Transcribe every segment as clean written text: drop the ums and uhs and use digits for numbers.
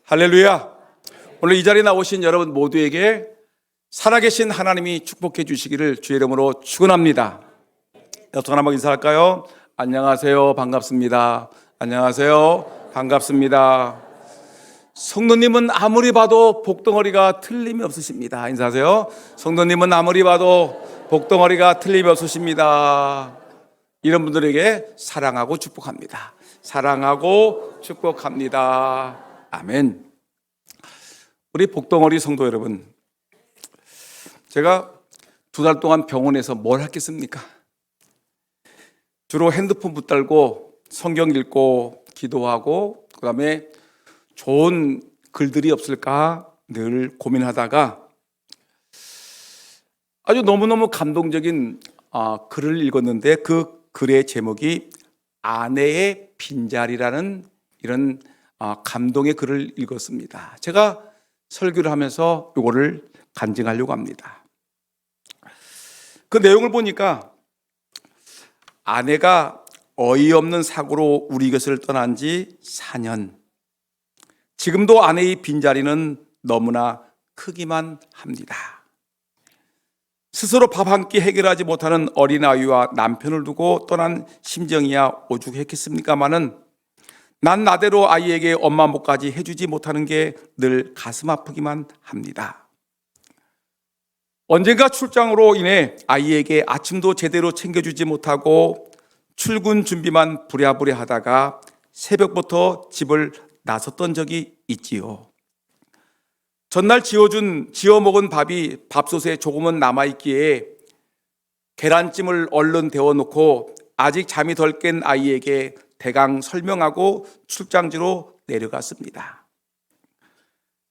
할렐루야. 오늘 이 자리에 나오신 여러분 모두에게 살아계신 하나님이 축복해 주시기를 주의 이름으로 축원합니다. 여러분 한번 인사할까요? 안녕하세요. 반갑습니다. 안녕하세요. 반갑습니다. 성도님은 아무리 봐도 복덩어리가 틀림이 없으십니다. 인사하세요. 성도님은 아무리 봐도 복덩어리가 틀림이 없으십니다. 이런 분들에게 사랑하고 축복합니다. 사랑하고 축복합니다. 아멘. 우리 복덩어리 성도 여러분, 제가 2달 동안 병원에서 뭘 했겠습니까? 주로 핸드폰 붙들고 성경 읽고 기도하고 그다음에 좋은 글들이 없을까 늘 고민하다가 아주 너무너무 감동적인 글을 읽었는데 그 글의 제목이 아내의 빈자리라는 이런 감동의 글을 읽었습니다. 제가 설교를 하면서 이거를 간증하려고 합니다. 그 내용을 보니까 아내가 어이없는 사고로 우리 곁을 떠난 지 4년. 지금도 아내의 빈자리는 너무나 크기만 합니다. 스스로 밥 한 끼 해결하지 못하는 어린아이와 남편을 두고 떠난 심정이야 오죽했겠습니까마는 난 나대로 아이에게 엄마 목까지 해주지 못하는 게 늘 가슴 아프기만 합니다. 언젠가 출장으로 인해 아이에게 아침도 제대로 챙겨주지 못하고 출근 준비만 부랴부랴 하다가 새벽부터 집을 나섰던 적이 있지요. 전날 지어 먹은 밥이 밥솥에 조금은 남아있기에 계란찜을 얼른 데워놓고 아직 잠이 덜 깬 아이에게 대강 설명하고 출장지로 내려갔습니다.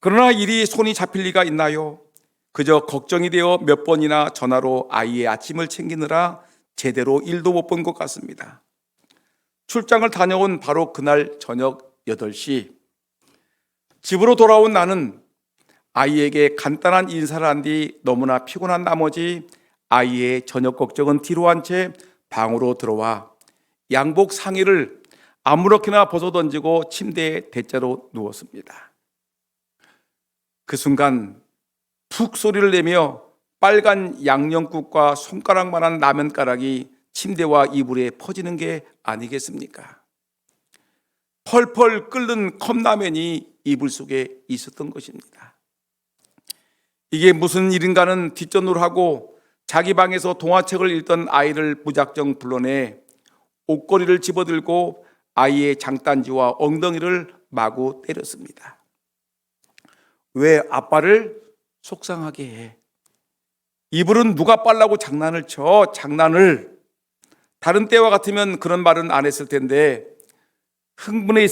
그러나 일이 손이 잡힐 리가 있나요? 그저 걱정이 되어 몇 번이나 전화로 아이의 아침을 챙기느라 제대로 일도 못 본 것 같습니다. 출장을 다녀온 바로 그날 저녁 8시 집으로 돌아온 나는 아이에게 간단한 인사를 한 뒤 너무나 피곤한 나머지 아이의 저녁 걱정은 뒤로 한 채 방으로 들어와 양복 상의를 아무렇게나 벗어던지고 침대에 대자로 누웠습니다. 그 순간 푹 소리를 내며 빨간 양념국과 손가락만한 라면가락이 침대와 이불에 퍼지는 게 아니겠습니까? 펄펄 끓는 컵라면이 이불 속에 있었던 것입니다. 이게 무슨 일인가는 뒷전으로 하고 자기 방에서 동화책을 읽던 아이를 무작정 불러내 옷걸이를 집어들고 아이의 장단지와 엉덩이를 마구 때렸습니다. 왜 아빠를 속상하게 해? 이불은 누가 빨라고 장난을 쳐? 장난을. 다른 때와 같으면 그런 말은 안 했을 텐데 흥분해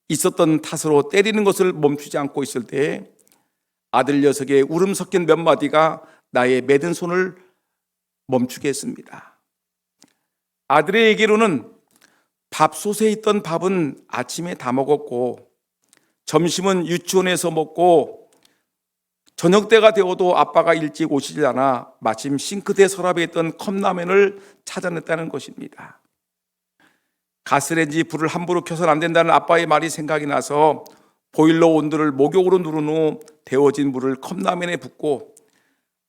있었던 탓으로 때리는 것을 멈추지 않고 있을 때 아들 녀석의 울음 섞인 몇 마디가 나의 매든 손을 멈추게 했습니다. 아들의 얘기로는 밥솥에 있던 밥은 아침에 다 먹었고 점심은 유치원에서 먹고 저녁 때가 되어도 아빠가 일찍 오시지 않아 마침 싱크대 서랍에 있던 컵라면을 찾아냈다는 것입니다. 가스레인지 불을 함부로 켜서는 안 된다는 아빠의 말이 생각이 나서 보일러 온도를 목욕으로 누른 후 데워진 물을 컵라면에 붓고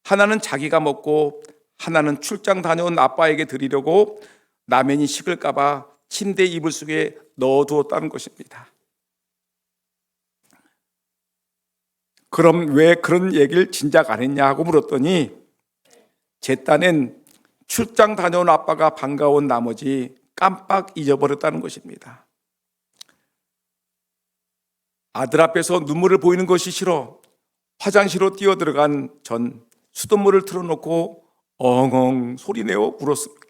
하나는 자기가 먹고 하나는 출장 다녀온 아빠에게 드리려고 라면이 식을까 봐 침대 이불 속에 넣어두었다는 것입니다. 그럼 왜 그런 얘기를 진작 안 했냐 하고 물었더니 제 딴엔 출장 다녀온 아빠가 반가운 나머지 깜빡 잊어버렸다는 것입니다. 아들 앞에서 눈물을 보이는 것이 싫어 화장실로 뛰어들어간 전 수돗물을 틀어놓고 엉엉 소리내어 울었습니다.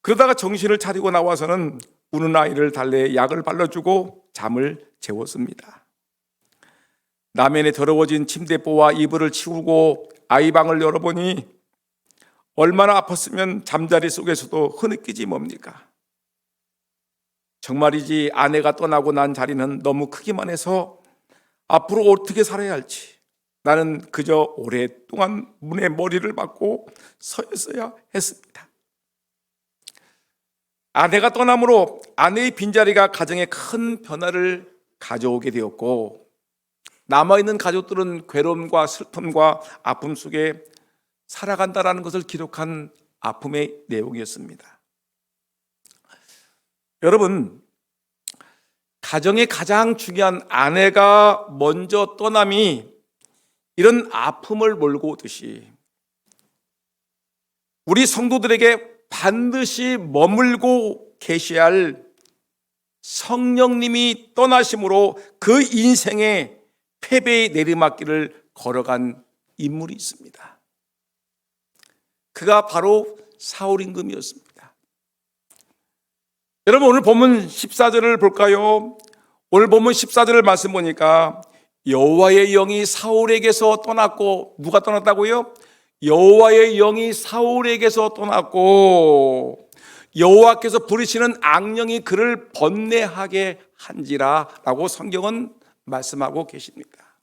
그러다가 정신을 차리고 나와서는 우는 아이를 달래 약을 발라주고 잠을 재웠습니다. 라면에 더러워진 침대보와 이불을 치우고 아이 방을 열어보니 얼마나 아팠으면 잠자리 속에서도 흐느끼지 뭡니까? 정말이지 아내가 떠나고 난 자리는 너무 크기만 해서 앞으로 어떻게 살아야 할지 나는 그저 오랫동안 문에 머리를 박고 서 있어야 했습니다. 아내가 떠남으로 아내의 빈자리가 가정에 큰 변화를 가져오게 되었고, 남아있는 가족들은 괴로움과 슬픔과 아픔 속에 살아간다라는 것을 기록한 아픔의 내용이었습니다. 여러분, 가정의 가장 중요한 아내가 먼저 떠남이 이런 아픔을 몰고 오듯이 우리 성도들에게 반드시 머물고 계셔야 할 성령님이 떠나심으로 그 인생의 패배의 내리막길을 걸어간 인물이 있습니다. 그가 바로 사울 임금이었습니다. 여러분, 오늘 본문 14절을 볼까요? 오늘 본문 14절을 말씀 보니까 여호와의 영이 사울에게서 떠났고, 누가 떠났다고요? 여호와의 영이 사울에게서 떠났고 여호와께서 부르시는 악령이 그를 번뇌하게 한지라 라고 성경은 말씀하고 계십니다.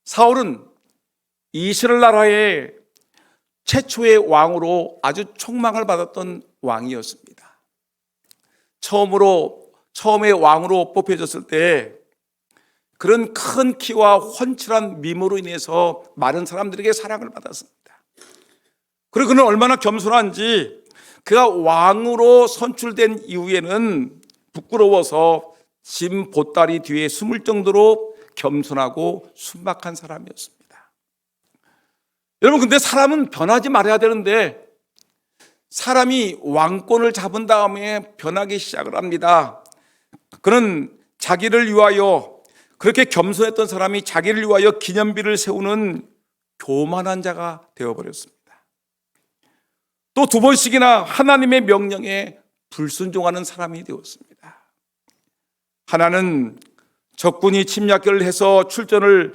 사울은 이스라엘 나라의 최초의 왕으로 아주 촉망을 받았던 왕이었습니다. 처음에 왕으로 뽑혀졌을 때 그런 큰 키와 훤칠한 미모로 인해서 많은 사람들에게 사랑을 받았습니다. 그리고 그는 얼마나 겸손한지 그가 왕으로 선출된 이후에는 부끄러워서 짐 보따리 뒤에 숨을 정도로 겸손하고 순박한 사람이었습니다. 여러분, 근데 사람은 변하지 말아야 되는데 사람이 왕권을 잡은 다음에 변하기 시작을 합니다. 그는 자기를 위하여, 그렇게 겸손했던 사람이 자기를 위하여 기념비를 세우는 교만한 자가 되어버렸습니다. 또 두 번씩이나 하나님의 명령에 불순종하는 사람이 되었습니다. 하나는 적군이 침략을 해서 출전을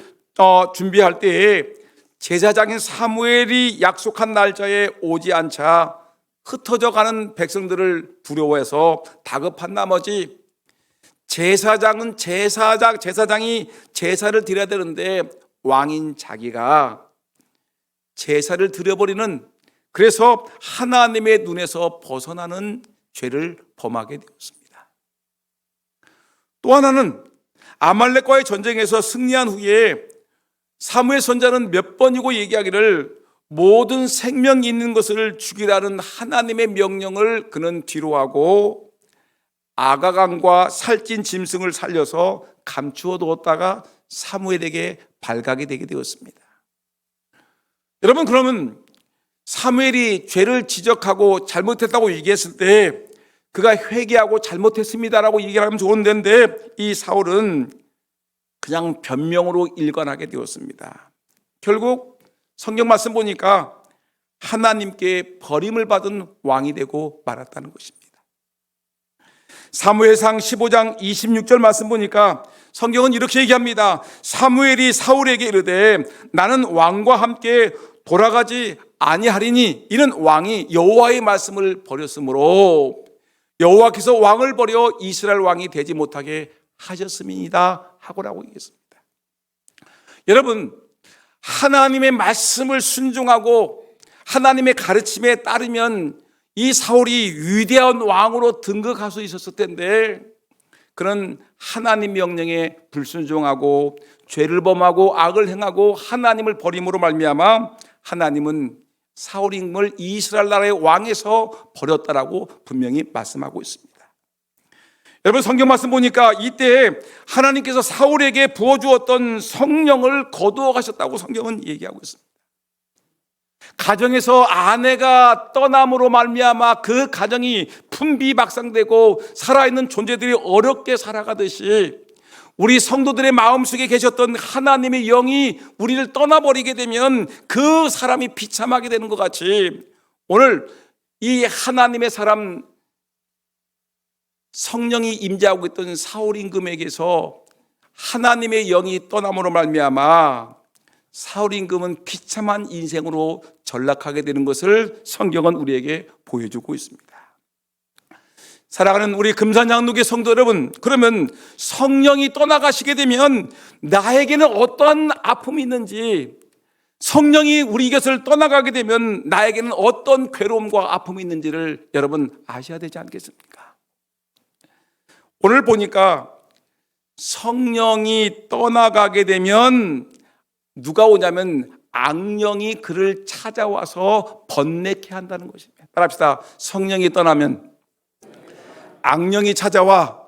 준비할 때에 제사장인 사무엘이 약속한 날짜에 오지 않자 흩어져 가는 백성들을 두려워해서 다급한 나머지 제사장이 제사를 드려야 되는데 왕인 자기가 제사를 드려버리는, 그래서 하나님의 눈에서 벗어나는 죄를 범하게 되었습니다. 또 하나는 아말렉과의 전쟁에서 승리한 후에 사무엘 선지자는 몇 번이고 얘기하기를 모든 생명이 있는 것을 죽이라는 하나님의 명령을 그는 뒤로하고 아가강과 살찐 짐승을 살려서 감추어 두었다가 사무엘에게 발각이 되게 되었습니다. 여러분, 그러면 사무엘이 죄를 지적하고 잘못했다고 얘기했을 때 그가 회개하고 잘못했습니다라고 얘기를 하면 좋은 데인데 이 사울은 그냥 변명으로 일관하게 되었습니다. 결국 성경 말씀 보니까 하나님께 버림을 받은 왕이 되고 말았다는 것입니다. 사무엘상 15장 26절 말씀 보니까 성경은 이렇게 얘기합니다. 사무엘이 사울에게 이르되 나는 왕과 함께 돌아가지 아니하리니, 이는 왕이 여호와의 말씀을 버렸으므로 여호와께서 왕을 버려 이스라엘 왕이 되지 못하게 하셨음이니이다 하고라고 얘기했습니다. 여러분, 하나님의 말씀을 순종하고 하나님의 가르침에 따르면 이 사울이 위대한 왕으로 등극할 수 있었을 텐데 그는 하나님 명령에 불순종하고 죄를 범하고 악을 행하고 하나님을 버림으로 말미암아 하나님은 사울 임금을 이스라엘 나라의 왕에서 버렸다라고 분명히 말씀하고 있습니다. 여러분, 성경 말씀 보니까 이때 하나님께서 사울에게 부어주었던 성령을 거두어 가셨다고 성경은 얘기하고 있습니다. 가정에서 아내가 떠남으로 말미암아 그 가정이 풍비박상되고 살아있는 존재들이 어렵게 살아가듯이 우리 성도들의 마음속에 계셨던 하나님의 영이 우리를 떠나버리게 되면 그 사람이 비참하게 되는 것 같이 오늘 이 하나님의 사람 성령이 임재하고 있던 사울 임금에게서 하나님의 영이 떠남으로 말미암아 사울 임금은 비참한 인생으로 전락하게 되는 것을 성경은 우리에게 보여주고 있습니다. 사랑하는 우리 금산양록의 성도 여러분, 그러면 성령이 떠나가시게 되면 나에게는 어떠한 아픔이 있는지, 성령이 우리 곁을 떠나가게 되면 나에게는 어떤 괴로움과 아픔이 있는지를 여러분 아셔야 되지 않겠습니까? 오늘 보니까 성령이 떠나가게 되면 누가 오냐면 악령이 그를 찾아와서 번뇌케 한다는 것입니다. 따라합시다. 성령이 떠나면 악령이 찾아와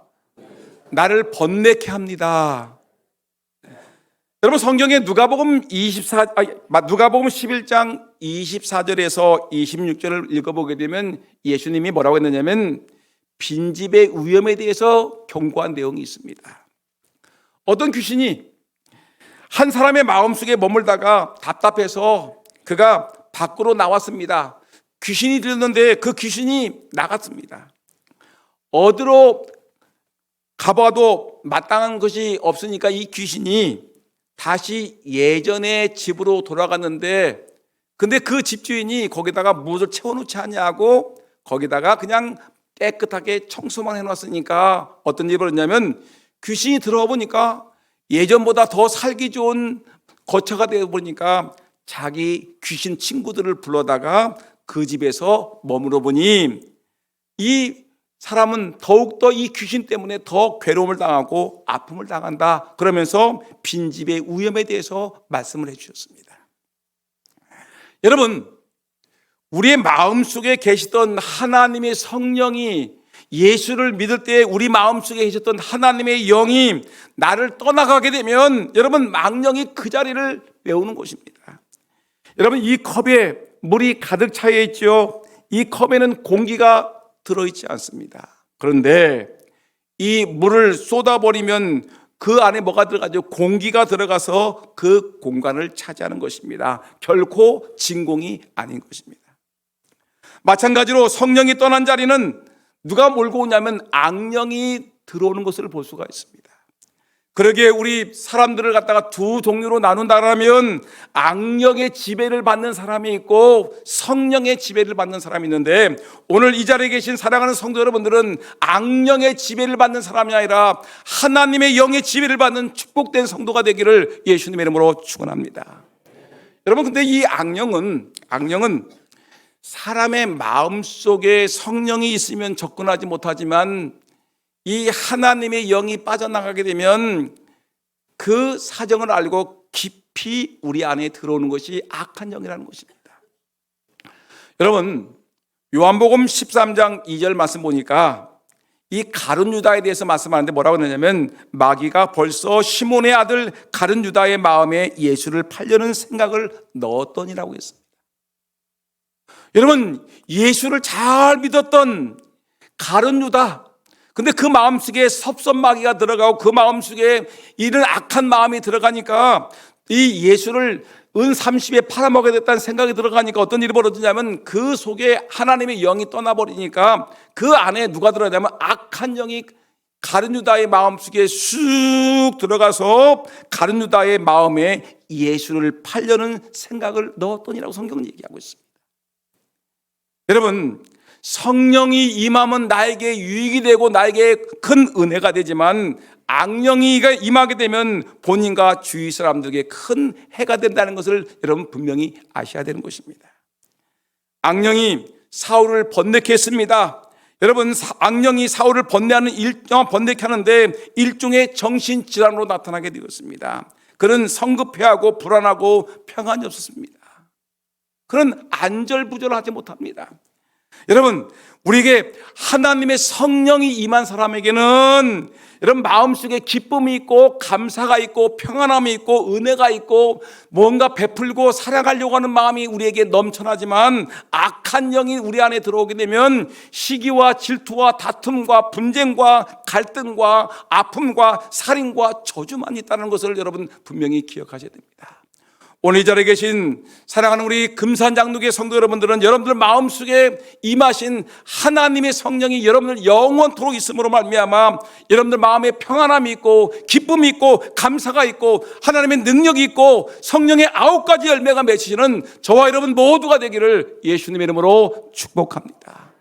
나를 번뇌케 합니다. 여러분, 성경에 누가복음 11장 24절에서 26절을 읽어보게 되면 예수님이 뭐라고 했느냐면 빈집의 위험에 대해서 경고한 내용이 있습니다. 어떤 귀신이 한 사람의 마음속에 머물다가 답답해서 그가 밖으로 나왔습니다. 귀신이 들렸는데 그 귀신이 나갔습니다. 어디로 가봐도 마땅한 것이 없으니까 이 귀신이 다시 예전의 집으로 돌아갔는데, 근데 그 집주인이 거기다가 무엇을 채워놓지 않냐고 거기다가 그냥 깨끗하게 청소만 해놨으니까 어떤 일이 벌어졌냐면 귀신이 들어와 보니까 예전보다 더 살기 좋은 거처가 되어 보니까 자기 귀신 친구들을 불러다가 그 집에서 머물러 보니 이 사람은 더욱더 이 귀신 때문에 더 괴로움을 당하고 아픔을 당한다. 그러면서 빈집의 위험에 대해서 말씀을 해주셨습니다. 여러분, 우리의 마음속에 계시던 하나님의 성령이, 예수를 믿을 때 우리 마음속에 계셨던 하나님의 영이 나를 떠나가게 되면 여러분, 악령이 그 자리를 메우는 것입니다. 여러분, 이 컵에 물이 가득 차 있죠. 이 컵에는 공기가 들어있지 않습니다. 그런데 이 물을 쏟아버리면 그 안에 뭐가 들어가죠? 공기가 들어가서 그 공간을 차지하는 것입니다. 결코 진공이 아닌 것입니다. 마찬가지로 성령이 떠난 자리는 누가 몰고 오냐면 악령이 들어오는 것을 볼 수가 있습니다. 그러기에 우리 사람들을 갖다가 두 종류로 나눈다라면 악령의 지배를 받는 사람이 있고 성령의 지배를 받는 사람이 있는데, 오늘 이 자리에 계신 사랑하는 성도 여러분들은 악령의 지배를 받는 사람이 아니라 하나님의 영의 지배를 받는 축복된 성도가 되기를 예수님의 이름으로 축원합니다. 여러분, 근데 이 악령은 사람의 마음속에 성령이 있으면 접근하지 못하지만 이 하나님의 영이 빠져나가게 되면 그 사정을 알고 깊이 우리 안에 들어오는 것이 악한 영이라는 것입니다. 여러분, 요한복음 13장 2절 말씀 보니까 이 가룟 유다에 대해서 말씀하는데 뭐라고 하냐면 마귀가 벌써 시몬의 아들 가룟 유다의 마음에 예수를 팔려는 생각을 넣었더니라고 했습니다. 여러분, 예수를 잘 믿었던 가룟 유다, 근데 그 마음속에 섭섭마귀가 들어가고 그 마음속에 이런 악한 마음이 들어가니까 이 예수를 은 30에 팔아먹어야 됐다는 생각이 들어가니까 어떤 일이 벌어지냐면 그 속에 하나님의 영이 떠나버리니까 그 안에 누가 들어가냐면 악한 영이 가룟 유다의 마음속에 쑥 들어가서 가룟 유다의 마음에 예수를 팔려는 생각을 넣었더니라고 성경은 얘기하고 있습니다. 여러분, 성령이 임하면 나에게 유익이 되고 나에게 큰 은혜가 되지만 악령이 임하게 되면 본인과 주위 사람들에게 큰 해가 된다는 것을 여러분 분명히 아셔야 되는 것입니다. 악령이 사울을 번뇌케 했습니다. 여러분, 악령이 사울을 번뇌케 하는데 일종의 정신질환으로 나타나게 되었습니다. 그는 성급해하고 불안하고 평안이 없었습니다. 그런 안절부절하지 못합니다. 여러분, 우리에게 하나님의 성령이 임한 사람에게는 여러분 마음속에 기쁨이 있고 감사가 있고 평안함이 있고 은혜가 있고 뭔가 베풀고 사랑하려고 하는 마음이 우리에게 넘쳐나지만 악한 영이 우리 안에 들어오게 되면 시기와 질투와 다툼과 분쟁과 갈등과 아픔과 살인과 저주만 있다는 것을 여러분 분명히 기억하셔야 됩니다. 오늘 이 자리에 계신 사랑하는 우리 금산장로교회 성도 여러분들은 여러분들 마음속에 임하신 하나님의 성령이 여러분들 영원토록 있음으로 말미암아 여러분들 마음에 평안함이 있고 기쁨이 있고 감사가 있고 하나님의 능력이 있고 성령의 9가지 열매가 맺히시는 저와 여러분 모두가 되기를 예수님의 이름으로 축복합니다.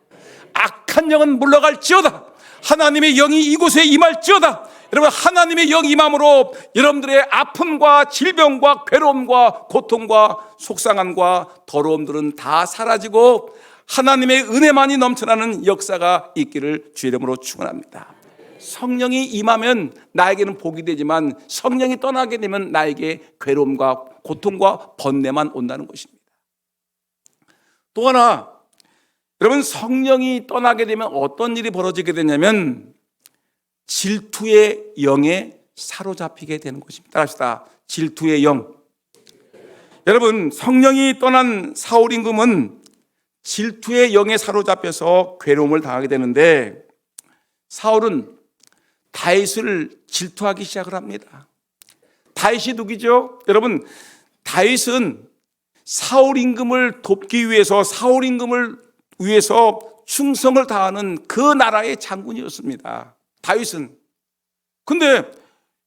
악한 영은 물러갈지어다. 하나님의 영이 이곳에 임할지어다. 여러분, 하나님의 영 임함으로 여러분들의 아픔과 질병과 괴로움과 고통과 속상함과 더러움들은 다 사라지고 하나님의 은혜만이 넘쳐나는 역사가 있기를 주의 이름으로 축원합니다. 성령이 임하면 나에게는 복이 되지만 성령이 떠나게 되면 나에게 괴로움과 고통과 번뇌만 온다는 것입니다. 또 하나, 여러분, 성령이 떠나게 되면 어떤 일이 벌어지게 되냐면 질투의 영에 사로잡히게 되는 것입니다. 따라합시다. 질투의 영. 여러분, 성령이 떠난 사울 임금은 질투의 영에 사로잡혀서 괴로움을 당하게 되는데, 사울은 다윗을 질투하기 시작을 합니다. 다윗이 누구죠? 여러분, 다윗은 사울 임금을 돕기 위해서, 사울 임금을 위해서 충성을 다하는 그 나라의 장군이었습니다. 다윗은. 근데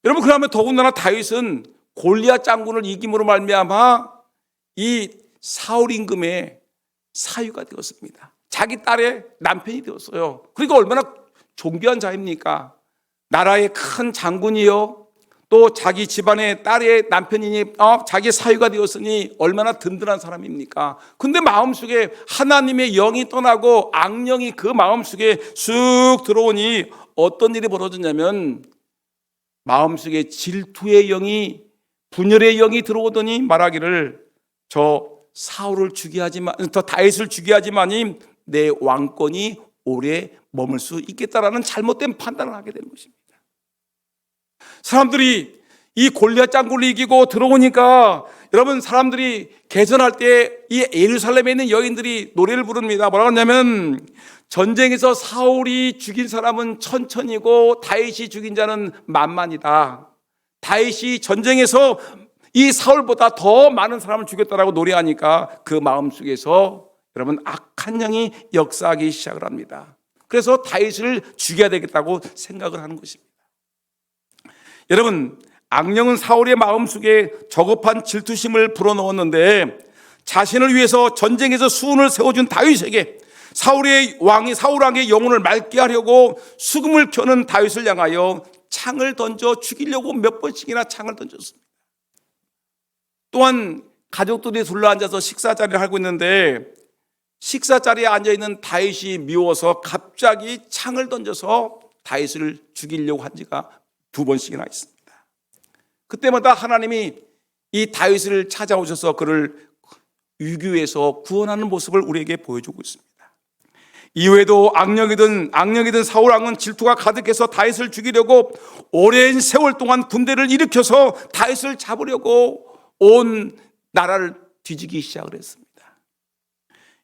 여러분, 그러면 더군다나 다윗은 골리앗 장군을 이김으로 말미암아 이 사울 임금의 사유가 되었습니다. 자기 딸의 남편이 되었어요. 그러니까 얼마나 존귀한 자입니까? 나라의 큰 장군이요, 또 자기 집안의 딸의 남편이니 자기 사유가 되었으니 얼마나 든든한 사람입니까? 근데 마음속에 하나님의 영이 떠나고 악령이 그 마음속에 쑥 들어오니 어떤 일이 벌어졌냐면 마음속에 질투의 영이, 분열의 영이 들어오더니 말하기를 저 사울을 죽게 하지만, 저 다윗을 죽게 하지만이 내 왕권이 오래 머물 수 있겠다라는 잘못된 판단을 하게 되는 것입니다. 사람들이 이 골리앗 장군을 이기고 들어오니까 여러분, 사람들이 개전할 때 이 예루살렘에 있는 여인들이 노래를 부릅니다. 뭐라고 하냐면 전쟁에서 사울이 죽인 사람은 천천이고 다윗이 죽인 자는 만만이다. 다윗이 전쟁에서 이 사울보다 더 많은 사람을 죽였다라고 노래하니까 그 마음속에서 여러분 악한 영이 역사하기 시작을 합니다. 그래서 다윗을 죽여야 되겠다고 생각을 하는 것입니다. 여러분, 악령은 사울의 마음속에 저급한 질투심을 불어넣었는데 자신을 위해서 전쟁에서 수훈을 세워준 다윗에게 사울 왕의 영혼을 맑게 하려고 수금을 켜는 다윗을 향하여 창을 던져 죽이려고 몇 번씩이나 창을 던졌습니다. 또한 가족들이 둘러앉아서 식사 자리를 하고 있는데 식사 자리에 앉아있는 다윗이 미워서 갑자기 창을 던져서 다윗을 죽이려고 한 지가 2번씩이나 있습니다. 그때마다 하나님이 이 다윗을 찾아오셔서 그를 위기에서 구원하는 모습을 우리에게 보여주고 있습니다. 이외에도 악령이든 사울 왕은 질투가 가득해서 다윗을 죽이려고 오랜 세월 동안 군대를 일으켜서 다윗을 잡으려고 온 나라를 뒤지기 시작을 했습니다.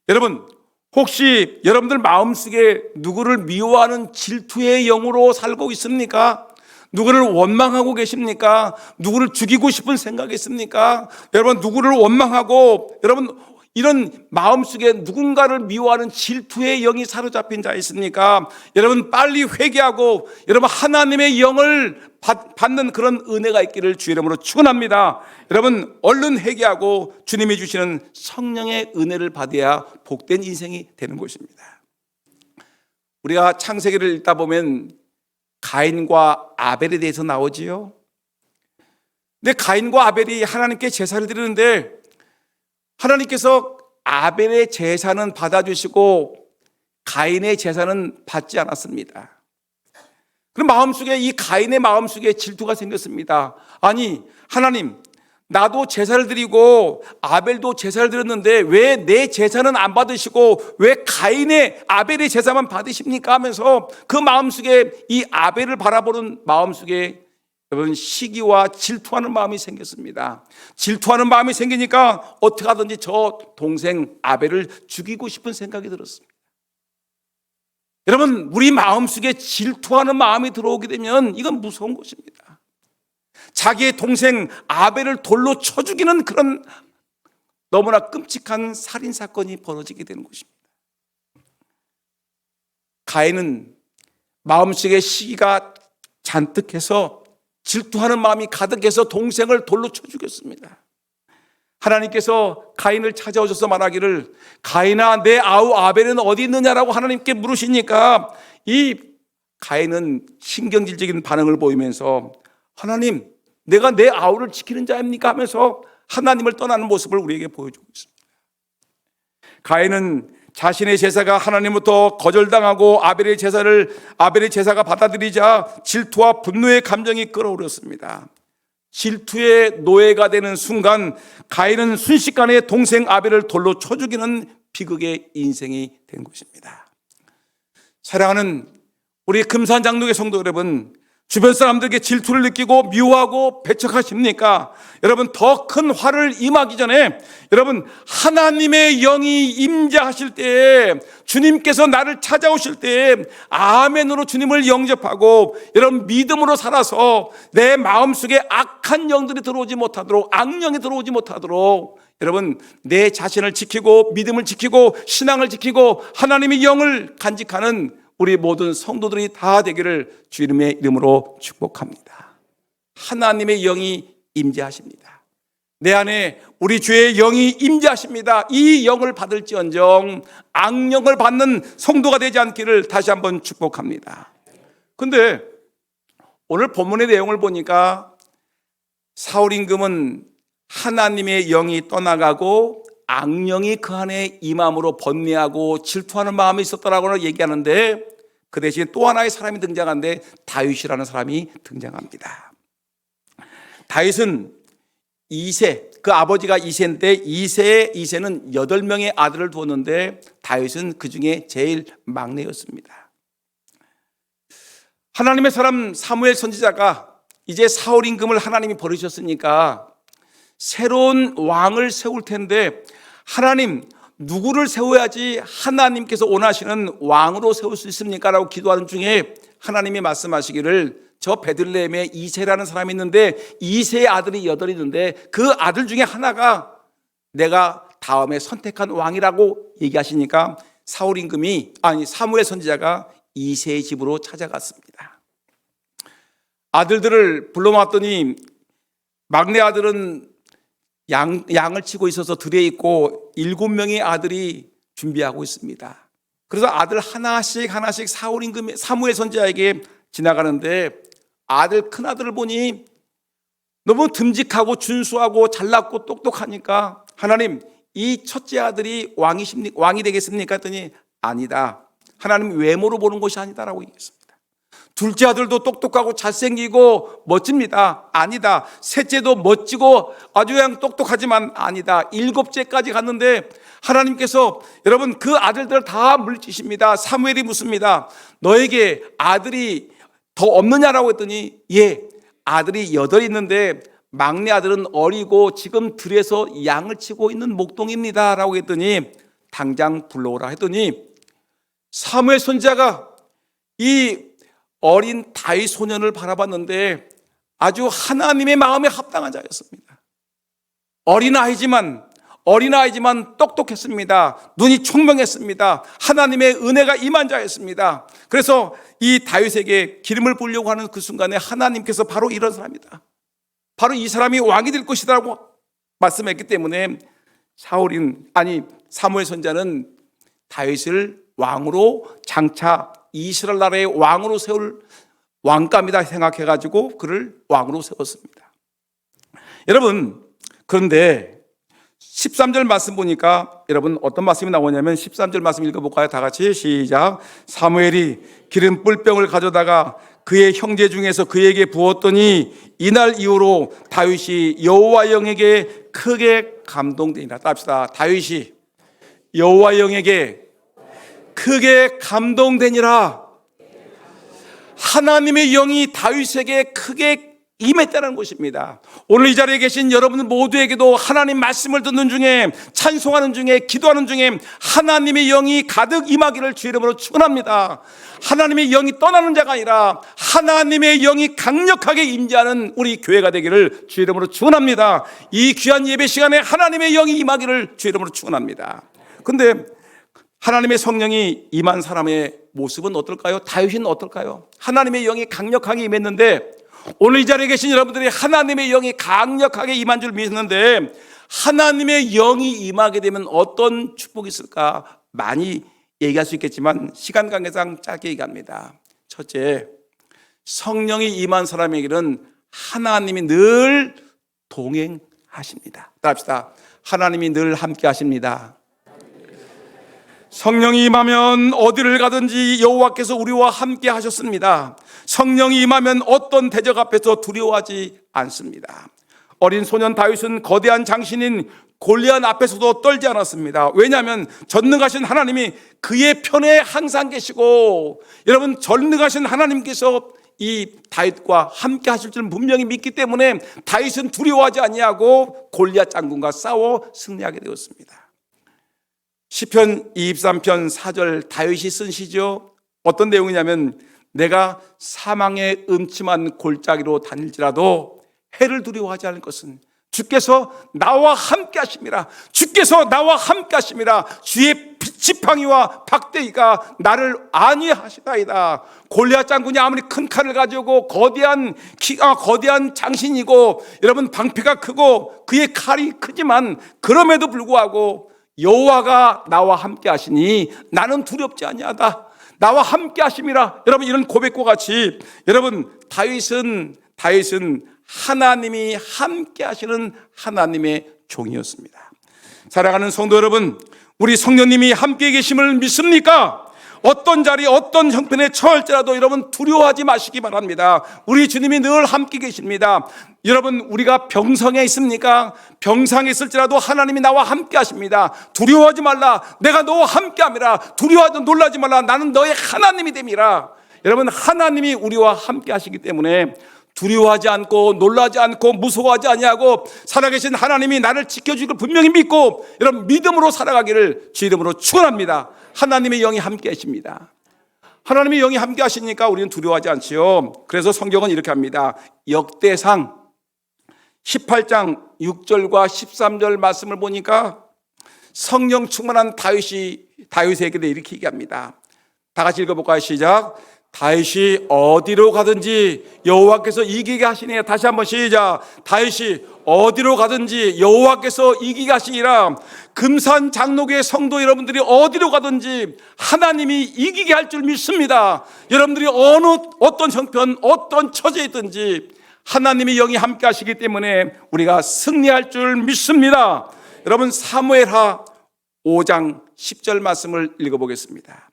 여러분, 혹시 여러분들 마음속에 누구를 미워하는 질투의 영으로 살고 있습니까? 누구를 원망하고 계십니까? 누구를 죽이고 싶은 생각이 있습니까? 여러분, 누구를 원망하고 여러분 이런 마음속에 누군가를 미워하는 질투의 영이 사로잡힌 자 있습니까? 여러분, 빨리 회개하고 여러분 하나님의 영을 받는 그런 은혜가 있기를 주의 이름으로 축원합니다. 여러분, 얼른 회개하고 주님이 주시는 성령의 은혜를 받아야 복된 인생이 되는 것입니다. 우리가 창세기를 읽다 보면 가인과 아벨에 대해서 나오지요. 근데 가인과 아벨이 하나님께 제사를 드리는데 하나님께서 아벨의 제사는 받아주시고 가인의 제사는 받지 않았습니다. 그럼 마음속에 이 가인의 마음속에 질투가 생겼습니다. 아니, 하나님, 나도 제사를 드리고 아벨도 제사를 드렸는데 왜 내 제사는 안 받으시고 왜 가인의 아벨의 제사만 받으십니까? 하면서 그 마음속에 이 아벨을 바라보는 마음속에 여러분 시기와 질투하는 마음이 생겼습니다. 질투하는 마음이 생기니까 어떻게 하든지 저 동생 아벨을 죽이고 싶은 생각이 들었습니다. 여러분, 우리 마음속에 질투하는 마음이 들어오게 되면 이건 무서운 것입니다. 자기의 동생 아벨을 돌로 쳐 죽이는 그런 너무나 끔찍한 살인사건이 벌어지게 되는 것입니다. 가인은 마음속에 시기가 잔뜩 해서 질투하는 마음이 가득해서 동생을 돌로 쳐 죽였습니다. 하나님께서 가인을 찾아오셔서 말하기를 가인아, 내 아우 아벨은 어디 있느냐라고 하나님께 물으시니까 이 가인은 신경질적인 반응을 보이면서 하나님, 내가 내 아우를 지키는 자입니까? 하면서 하나님을 떠나는 모습을 우리에게 보여주고 있습니다. 가인은 자신의 제사가 하나님부터 거절당하고 아벨의 제사가 받아들이자 질투와 분노의 감정이 끓어오르었습니다. 질투의 노예가 되는 순간 가인은 순식간에 동생 아벨을 돌로 쳐 죽이는 비극의 인생이 된 것입니다. 사랑하는 우리 금산장로의 성도 여러분, 주변 사람들에게 질투를 느끼고 미워하고 배척하십니까? 여러분, 더 큰 화를 임하기 전에 여러분, 하나님의 영이 임재하실 때에, 주님께서 나를 찾아오실 때에 아멘으로 주님을 영접하고 여러분 믿음으로 살아서 내 마음속에 악한 영들이 들어오지 못하도록, 악령이 들어오지 못하도록 여러분 내 자신을 지키고 믿음을 지키고 신앙을 지키고 하나님의 영을 간직하는 우리 모든 성도들이 다 되기를 주님의 이름으로 축복합니다. 하나님의 영이 임재하십니다. 내 안에 우리 주의 영이 임재하십니다. 이 영을 받을지언정 악령을 받는 성도가 되지 않기를 다시 한번 축복합니다. 그런데 오늘 본문의 내용을 보니까 사울 임금은 하나님의 영이 떠나가고 악령이 그 안에 임함으로 번뇌하고 질투하는 마음이 있었더라고 얘기하는데, 그 대신 또 하나의 사람이 등장하는데 다윗이라는 사람이 등장합니다. 다윗은 이세, 그 아버지가 이세인데 이세는 8명의 아들을 두었는데 다윗은 그 중에 제일 막내였습니다. 하나님의 사람 사무엘 선지자가 이제 사울 임금을 하나님이 버리셨으니까 새로운 왕을 세울 텐데, 하나님 누구를 세워야지 하나님께서 원하시는 왕으로 세울 수 있습니까? 라고 기도하는 중에 하나님이 말씀하시기를, 저 베들레헴에 이세라는 사람이 있는데 이세의 아들이 8이 있는데 그 아들 중에 하나가 내가 다음에 선택한 왕이라고 얘기하시니까 사무엘 선지자가 이세의 집으로 찾아갔습니다. 아들들을 불러놨더니 막내 아들은 양을 치고 있어서 들에 있고 7명의 아들이 준비하고 있습니다. 그래서 아들 하나씩 사무엘 선지자에게 지나가는데 아들 큰아들을 보니 너무 듬직하고 준수하고 잘났고 똑똑하니까, 하나님 이 첫째 아들이 왕이 되겠습니까? 했더니 아니다, 하나님 외모로 보는 것이 아니다라고 얘기했습니다. 둘째 아들도 똑똑하고 잘생기고 멋집니다. 아니다. 셋째도 멋지고 아주 그냥 똑똑하지만 아니다. 7째까지 갔는데 하나님께서 여러분 그 아들들을 다 물리치십니다. 사무엘이 묻습니다. 너에게 아들이 더 없느냐라고 했더니 예, 아들이 8 있는데 막내 아들은 어리고 지금 들에서 양을 치고 있는 목동입니다 라고 했더니 당장 불러오라 했더니 사무엘 선지자가 이 어린 다윗 소년을 바라봤는데 아주 하나님의 마음에 합당한 자였습니다. 어린아이지만 똑똑했습니다. 눈이 총명했습니다. 하나님의 은혜가 임한 자였습니다. 그래서 이 다윗에게 기름을 부으려고 하는 그 순간에 하나님께서 바로 이런 사람이다, 바로 이 사람이 왕이 될 것이라고 말씀했기 때문에 사무엘 선지자는 다윗을 왕으로 장차 이스라엘 나라의 왕으로 세울 왕감이다 생각해가지고 그를 왕으로 세웠습니다. 여러분, 그런데 13절 말씀 보니까 여러분 어떤 말씀이 나오냐면 13절 말씀 읽어볼까요? 다 같이 시작. 사무엘이 기름 뿔병을 가져다가 그의 형제 중에서 그에게 부었더니 이날 이후로 다윗이 여호와 영에게 크게 감동되니라. 답시다. 다윗이 여호와 영에게 크게 감동되니라. 하나님의 영이 다윗에게 크게 임했다는 것입니다. 오늘 이 자리에 계신 여러분 모두에게도 하나님 말씀을 듣는 중에, 찬송하는 중에, 기도하는 중에 하나님의 영이 가득 임하기를 주의 이름으로 축원합니다. 하나님의 영이 떠나는 자가 아니라 하나님의 영이 강력하게 임재하는 우리 교회가 되기를 주의 이름으로 축원합니다. 이 귀한 예배 시간에 하나님의 영이 임하기를 주의 이름으로 축원합니다. 그런데 하나님의 성령이 임한 사람의 모습은 어떨까요? 다윗은 어떨까요? 하나님의 영이 강력하게 임했는데, 오늘 이 자리에 계신 여러분들이 하나님의 영이 강력하게 임한 줄 믿는데, 하나님의 영이 임하게 되면 어떤 축복이 있을까? 많이 얘기할 수 있겠지만 시간 관계상 짧게 얘기합니다. 첫째, 성령이 임한 사람에게는 하나님이 늘 동행하십니다. 따라합시다. 하나님이 늘 함께 하십니다. 성령이 임하면 어디를 가든지 여호와께서 우리와 함께 하셨습니다. 성령이 임하면 어떤 대적 앞에서 두려워하지 않습니다. 어린 소년 다윗은 거대한 장신인 골리앗 앞에서도 떨지 않았습니다. 왜냐하면 전능하신 하나님이 그의 편에 항상 계시고, 여러분, 전능하신 하나님께서 이 다윗과 함께 하실 줄 분명히 믿기 때문에 다윗은 두려워하지 아니하고 골리앗 장군과 싸워 승리하게 되었습니다. 시편 23편 4절 다윗이 쓴 시죠. 어떤 내용이냐면, 내가 사망의 음침한 골짜기로 다닐지라도 해를 두려워하지 않을 것은 주께서 나와 함께 하심이라. 주께서 나와 함께 하심이라. 주의 지팡이와 박대기가 나를 안위하시나이다. 골리앗 장군이 아무리 큰 칼을 가지고 거대한 장신이고, 여러분, 방패가 크고 그의 칼이 크지만 그럼에도 불구하고 여호와가 나와 함께 하시니 나는 두렵지 아니하다. 나와 함께 하심이라. 여러분, 이런 고백과 같이, 여러분, 다윗은 하나님이 함께 하시는 하나님의 종이었습니다. 사랑하는 성도 여러분, 우리 성령님이 함께 계심을 믿습니까? 어떤 자리, 어떤 형편에 처할지라도 여러분 두려워하지 마시기 바랍니다. 우리 주님이 늘 함께 계십니다. 여러분, 우리가 병성에 있습니까? 병상에 있을지라도 하나님이 나와 함께 하십니다. 두려워하지 말라. 내가 너와 함께 함이라. 두려워하지 놀라지 말라. 나는 너의 하나님이 됨이라. 여러분, 하나님이 우리와 함께 하시기 때문에 두려워하지 않고 놀라지 않고 무서워하지 아니하고 살아계신 하나님이 나를 지켜주실 걸 분명히 믿고, 여러분, 믿음으로 살아가기를 주 이름으로 축원합니다. 하나님의 영이 함께 하십니다. 하나님의 영이 함께 하시니까 우리는 두려워하지 않지요. 그래서 성경은 이렇게 합니다. 역대상 18장 6절과 13절 말씀을 보니까 성령 충만한 다윗에게 이렇게 얘기합니다. 다 같이 읽어볼까요? 시작. 다윗이 어디로 가든지 여호와께서 이기게 하시니. 다시 한번 시작. 다윗이 어디로 가든지 여호와께서 이기게 하시니라. 금산 장로교의 성도 여러분들이 어디로 가든지 하나님이 이기게 할 줄 믿습니다. 여러분들이 어떤 형편, 어떤 처지에 있든지 하나님의 영이 함께 하시기 때문에 우리가 승리할 줄 믿습니다. 여러분, 사무엘하 5장 10절 말씀을 읽어보겠습니다.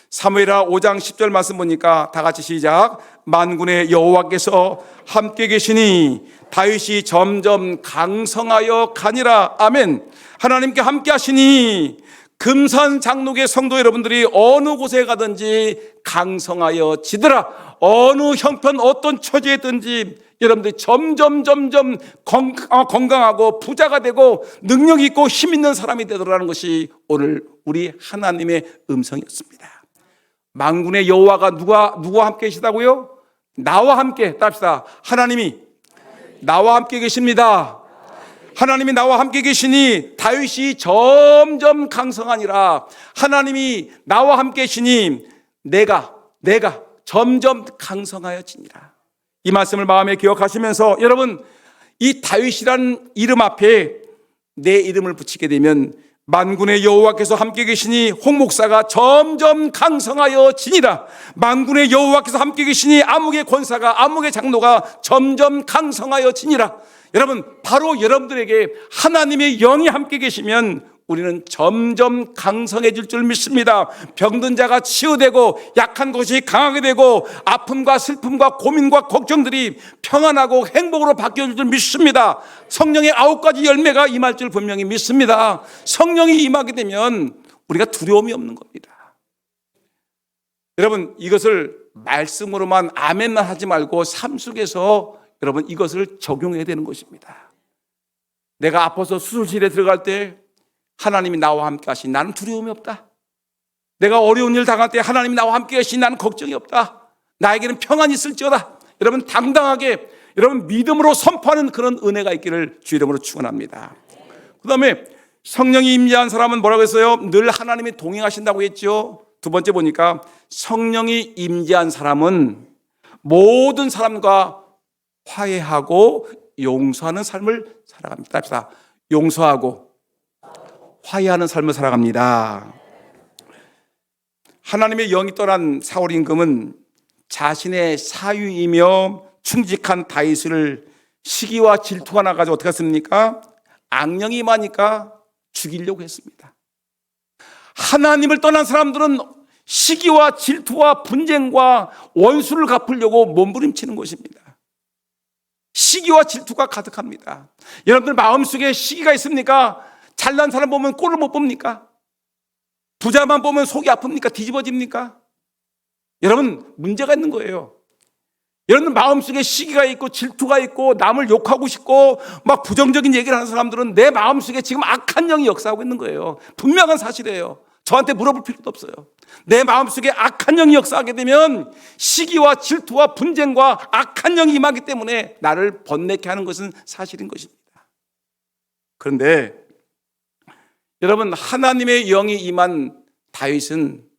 사무엘하 5장 10절 말씀 보니까 다 같이 시작. 만군의 여호와께서 함께 계시니 다윗이 점점 강성하여 가니라. 아멘. 하나님께 함께 하시니 금산 장로교 성도 여러분들이 어느 곳에 가든지 강성하여 지더라. 어느 형편, 어떤 처지에 있든지 여러분들이 점점 건강하고 부자가 되고 능력 있고 힘 있는 사람이 되더라는 것이 오늘 우리 하나님의 음성이었습니다. 만군의 여호와가 누구와 함께 계시다고요? 나와 함께. 답시다. 하나님이 나와 함께 계십니다. 하나님이 나와 함께 계시니 다윗이 점점 강성하니라. 하나님이 나와 함께 계시니 내가 점점 강성하여지니라. 이 말씀을 마음에 기억하시면서 여러분, 이 다윗이라는 이름 앞에 내 이름을 붙이게 되면 만군의 여호와께서 함께 계시니 홍 목사가 점점 강성하여 지니라. 만군의 여호와께서 함께 계시니 암흑의 권사가, 암흑의 장로가 점점 강성하여 지니라. 여러분, 바로 여러분들에게 하나님의 영이 함께 계시면 우리는 점점 강성해질 줄 믿습니다. 병든 자가 치유되고 약한 것이 강하게 되고 아픔과 슬픔과 고민과 걱정들이 평안하고 행복으로 바뀌어질 줄 믿습니다. 성령의 9가지 열매가 임할 줄 분명히 믿습니다. 성령이 임하게 되면 우리가 두려움이 없는 겁니다. 여러분, 이것을 말씀으로만 아멘만 하지 말고 삶 속에서 여러분 이것을 적용해야 되는 것입니다. 내가 아파서 수술실에 들어갈 때 하나님이 나와 함께 하시니 나는 두려움이 없다. 내가 어려운 일 당할 때 하나님이 나와 함께 하시니 나는 걱정이 없다. 나에게는 평안이 있을지어다. 여러분, 당당하게 여러분 믿음으로 선포하는 그런 은혜가 있기를 주 이름으로 축원합니다. 그 다음에 성령이 임재한 사람은 뭐라고 했어요? 늘 하나님이 동행하신다고 했죠. 두 번째 보니까 성령이 임재한 사람은 모든 사람과 화해하고 용서하는 삶을 살아갑니다. 합시다. 용서하고 화해하는 삶을 살아갑니다. 하나님의 영이 떠난 사울 임금은 자신의 사위이며 충직한 다윗을 시기와 질투가 나가지고 어떻게 했습니까? 악령이 임하니까 죽이려고 했습니다. 하나님을 떠난 사람들은 시기와 질투와 분쟁과 원수를 갚으려고 몸부림치는 것입니다. 시기와 질투가 가득합니다. 여러분들 마음속에 시기가 있습니까? 잘난 사람 보면 꼴을 못 봅니까? 부자만 보면 속이 아픕니까? 뒤집어집니까? 여러분, 문제가 있는 거예요. 여러분 마음속에 시기가 있고 질투가 있고 남을 욕하고 싶고 막 부정적인 얘기를 하는 사람들은 내 마음속에 지금 악한 영이 역사하고 있는 거예요. 분명한 사실이에요. 저한테 물어볼 필요도 없어요. 내 마음속에 악한 영이 역사하게 되면 시기와 질투와 분쟁과 악한 영이 임하기 때문에 나를 번뇌케 하는 것은 사실인 것입니다. 그런데 여러분, 하나님의 영이 임한 다윗은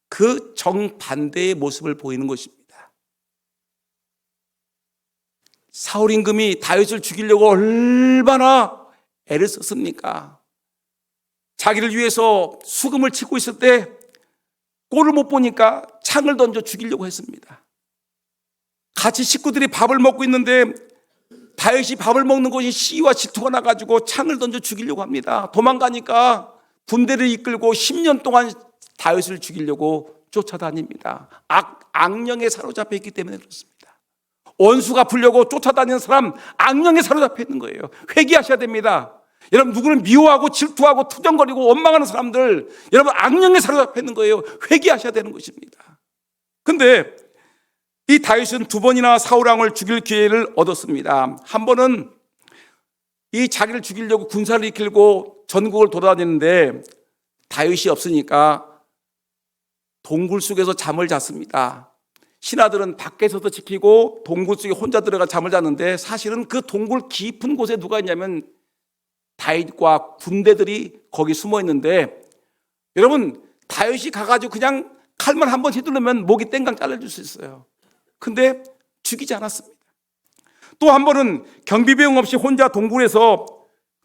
그 정반대의 모습을 보이는 것입니다. 사울 임금이 다윗을 죽이려고 얼마나 애를 썼습니까? 자기를 위해서 수금을 치고 있을 때 꼴을 못 보니까 창을 던져 죽이려고 했습니다. 같이 식구들이 밥을 먹고 있는데 다윗이 밥을 먹는 것이 시기와 질투가 나가지고 창을 던져 죽이려고 합니다. 도망가니까 군대를 이끌고 10년 동안 다윗을 죽이려고 쫓아다닙니다. 악령에 사로잡혀 있기 때문에 그렇습니다. 원수 갚으려고 쫓아다니는 사람 악령에 사로잡혀 있는 거예요. 회개하셔야 됩니다. 여러분, 누구를 미워하고 질투하고 투정거리고 원망하는 사람들, 여러분 악령에 사로잡혀 있는 거예요. 회개하셔야 되는 것입니다. 근데 이 다윗은 두 번이나 사울 왕을 죽일 기회를 얻었습니다. 한 번은 이 자기를 죽이려고 군사를 이끌고 전국을 돌아다니는데 다윗이 없으니까 동굴 속에서 잠을 잤습니다. 신하들은 밖에서도 지키고 동굴 속에 혼자 들어가 잠을 잤는데 사실은 그 동굴 깊은 곳에 누가 있냐면 다윗과 군대들이 거기 숨어 있는데, 여러분 다윗이 가가지고 그냥 칼만 한번 휘두르면 목이 땡강 잘라줄 수 있어요. 근데 죽이지 않았습니다. 또 한 번은 경비병 없이 혼자 동굴에서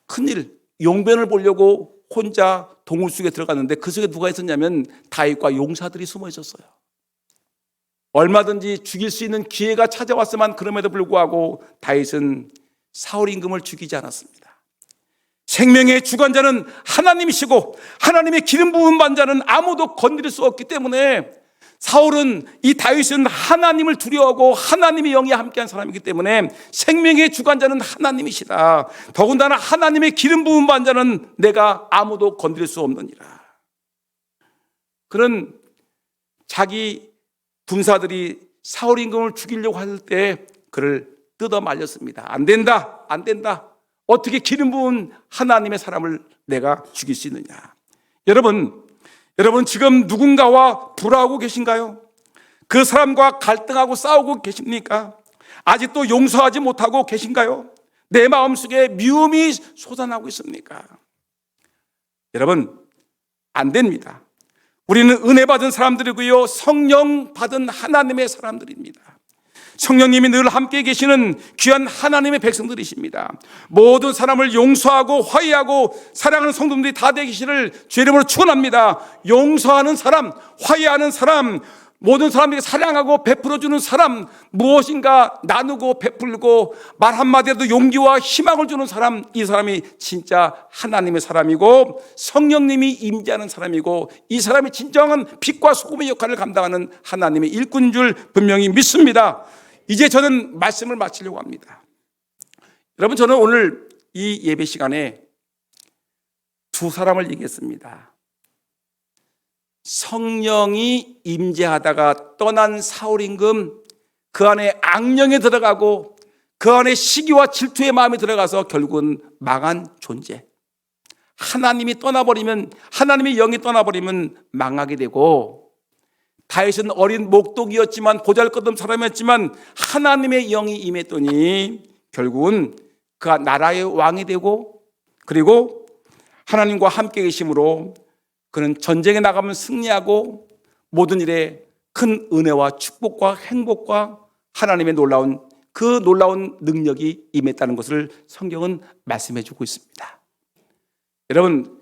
큰일 용변을 보려고 혼자 동굴 속에 들어갔는데 그 속에 누가 있었냐면 다윗과 용사들이 숨어 있었어요. 얼마든지 죽일 수 있는 기회가 찾아왔지만 그럼에도 불구하고 다윗은 사울 임금을 죽이지 않았습니다. 생명의 주관자는 하나님이시고 하나님의 기름 부은 반자는 아무도 건드릴 수 없기 때문에 사울은, 이 다윗은 하나님을 두려워하고 하나님의 영이 함께한 사람이기 때문에 생명의 주관자는 하나님이시다. 더군다나 하나님의 기름 부은 반자는 내가 아무도 건드릴 수 없느니라. 그런 자기 군사들이 사울 임금을 죽이려고 할 때 그를 뜯어 말렸습니다. 안 된다, 안 된다. 어떻게 기름 부은 하나님의 사람을 내가 죽일 수 있느냐. 여러분 지금 누군가와 불화하고 계신가요? 그 사람과 갈등하고 싸우고 계십니까? 아직도 용서하지 못하고 계신가요? 내 마음속에 미움이 솟아나고 있습니까? 여러분, 안 됩니다. 우리는 은혜 받은 사람들이고요, 성령 받은 하나님의 사람들입니다. 성령님이 늘 함께 계시는 귀한 하나님의 백성들이십니다. 모든 사람을 용서하고 화해하고 사랑하는 성도들이 다 되시기를 주의 이름으로 축원합니다. 용서하는 사람, 화해하는 사람, 모든 사람에게 사랑하고 베풀어주는 사람, 무엇인가 나누고 베풀고 말 한마디라도 용기와 희망을 주는 사람, 이 사람이 진짜 하나님의 사람이고 성령님이 임재하는 사람이고 이 사람이 진정한 빛과 소금의 역할을 감당하는 하나님의 일꾼인 줄 분명히 믿습니다. 이제 저는 말씀을 마치려고 합니다. 여러분, 저는 오늘 이 예배 시간에 두 사람을 얘기했습니다. 성령이 임재하다가 떠난 사울 임금, 그 안에 악령에 들어가고 그 안에 시기와 질투의 마음이 들어가서 결국은 망한 존재. 하나님이 떠나버리면, 하나님의 영이 떠나버리면 망하게 되고, 다윗은 어린 목독이었지만 보잘것없는 사람이었지만 하나님의 영이 임했더니 결국은 그 나라의 왕이 되고, 그리고 하나님과 함께 계심으로 그는 전쟁에 나가면 승리하고 모든 일에 큰 은혜와 축복과 행복과 하나님의 놀라운 능력이 임했다는 것을 성경은 말씀해 주고 있습니다. 여러분,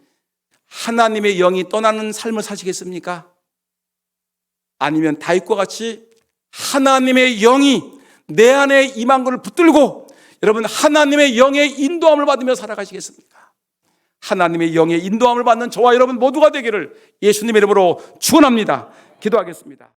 하나님의 영이 떠나는 삶을 사시겠습니까? 아니면 다윗과 같이 하나님의 영이 내 안에 임한 것을 붙들고 여러분 하나님의 영의 인도함을 받으며 살아가시겠습니까? 하나님의 영의 인도함을 받는 저와 여러분 모두가 되기를 예수님의 이름으로 축원합니다. 기도하겠습니다.